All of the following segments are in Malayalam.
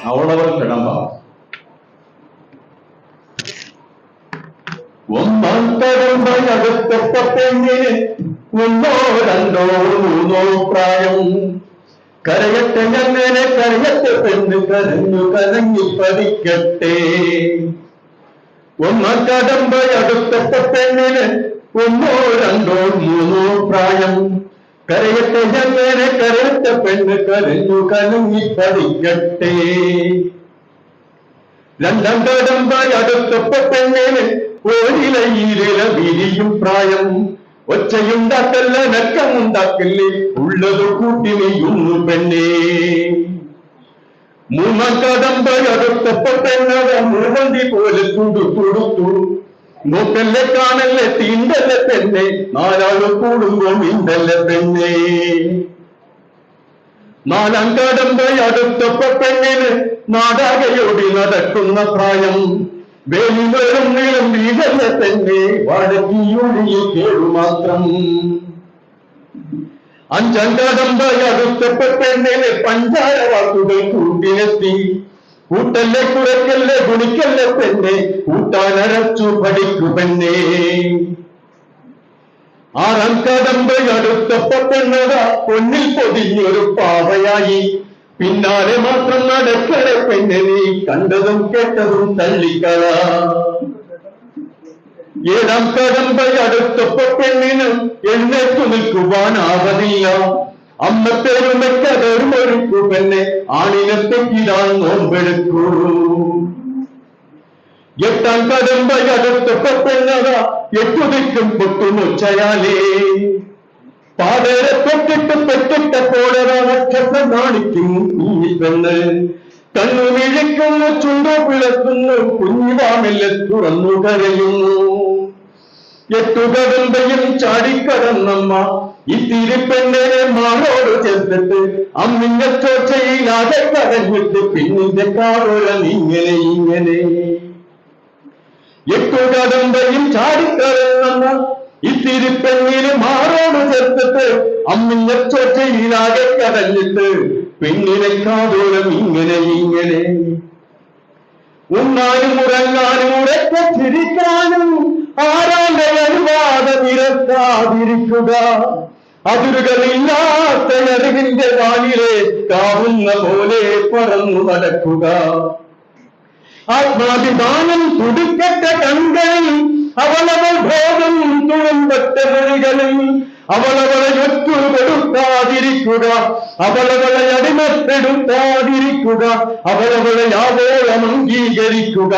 അവളവൾ കിടമ്പ. ഒന്നാം കടമ്പയടുത്ത പെണ്ണിന് 1 2 3 പ്രായം. കരയട്ടെ അങ്ങനെ കരയട്ടെ പെണ്ണ് കരഞ്ഞു കരഞ്ഞു പഠിക്കട്ടെ. ഒന്നാം കടമ്പയടുത്ത പെണ്ണിന് 1 2 3 പ്രായം. കരയട്ടെ അങ്ങനെ കരയട്ടെ പെണ്ണ് കരഞ്ഞു കരഞ്ഞു പഠിക്കട്ടെ. രണ്ടാം കടമ്പയടുത്ത പെണ്ണിന് ഓരിലയില വിരിയും പ്രായം. ഒച്ചയുണ്ടാക്കല്ല നക്കമുണ്ടാക്കല്ലേ ഉള്ളത് കൂട്ടി നെയ്യുന്നു പെണ്ണേ. മൂന്നാം കടമ്പയടുത്ത പെണ്ണത മുഴുവന്തി പോലെ തുടുത്തു. നോക്കല്ലേ കാണല്ലേ തീണ്ടല്ലേ പെണ്ണെ, 4 ആള് കൂടുമ്പോ മിണ്ടല്ലേ പെണ്ണേ. നാലാം കടമ്പയടുത്ത പെണ്ണിന് നാടാകയോടി നടക്കുന്ന പ്രായം. വേലിവേറും നീളം വീഴല്ല തന്നെ വഴക്കിയൊഴിയിൽ കേടുമാത്രം. അഞ്ചാം കടമ്പയടുത്ത പെണ്ണിന് പഞ്ചാര വാക്കുകൾ കൂട്ടിലെത്തി. കൂട്ടല്ലേ കുറയ്ക്കല്ലേ ഗുണിക്കല്ലേ പെണ്ണെ, കൂട്ടാനരച്ചു പഠിക്കു പെണ്ണേ. ആറാം കടമ്പയടുത്ത പെണ്ണത പൊന്നിൽ പൊതിഞ്ഞൊരു പാവയായി. പിന്നാലെ മാത്രം നടക്കണ പെണ്ണെ, നീ കണ്ടതും കേട്ടതും തള്ളിക്കള. ഏഴാം കടമ്പയടുത്ത പെണ്ണിന് എഴുന്നേറ്റു നിൽക്കുവാനാവതില്ല. അമ്മത്തേരുമൊരുക്കു പെണ്ണെ, ആണിനെ തെറ്റിടാൻ നോമ്പെടുക്കൂ. എട്ടാം കടമ്പയടുത്ത പെണ്ണത എട്ടുതിക്കും പൊട്ടുമുച്ചയാലേ. പാതേരെ തൊട്ടിട്ട് പെട്ടിട്ട പോലെ നക്ഷത്രം കാണിക്കും ഈ പെണ്ണ്. കണ്ണു മിഴിക്കുന്നു ചുണ്ടു പിളക്കുന്നു കുഞ്ഞിവാമില്ലെ തുറന്നു കരയുന്നു. 8 കടമ്പയും ചാടിക്കടന്നമ്മ ഇത്തിരി പെണ്ണിനെ മാറോട് ചേർത്തിട്ട് അമ്മിഞ്ഞ ചോച്ചയിലാകെ കരഞ്ഞിട്ട് പിന്നിന്റെ കാറോളം ഇങ്ങനെ. 8 കടമ്പയും ചാടിക്കടന്നമ്മ ഇത്തിരി പെണ്ണിന് മാറോട് ചേർത്തിട്ട് അമ്മിഞ്ഞ ചോച്ചയിലാകെ കരഞ്ഞിട്ട് പെണ്ണിനെ കാതോളം ഇങ്ങനെ. ഉണ്ണാനും ഉറങ്ങാനും ഉറക്കെ ചിരിക്കാനും ആരാന്റെ അനുവാദം ഇരക്കാതിരിക്കുക. അതിരുകളില്ലാത്ത അറിവിന്റെ വാനിലെ കാവുന്ന പോലെ പറന്നു നടക്കുക. ആത്മാഭിമാനം തുടിക്കട്ട കൺകളിൽ അവളവൾ ഭോഗം തുളുമ്പറ്റ മൊഴികളിൽ അവളവളെ ഒറ്റുകൊടുക്കാതിരിക്കുക. അവളവളെ അടിമപ്പെടുത്താതിരിക്കുക. അവളവളെ ആവോളം അംഗീകരിക്കുക.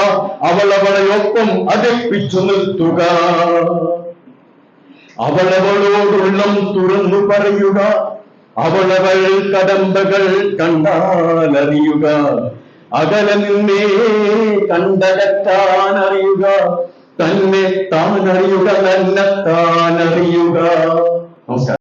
അവളവളെ ഒപ്പം അടുപ്പിച്ചു നിർത്തുക. അവളവളോടുള്ളം തുറന്നു പറയുക. അവളവൾ കടമ്പകൾ കണ്ടാലറിയുക. അകലെ നിന്നേ കണ്ടകറ്റാനറിയുക. തന്നെ താനറിയുക, തന്നെ താനറിയുക. നമസ്കാരം.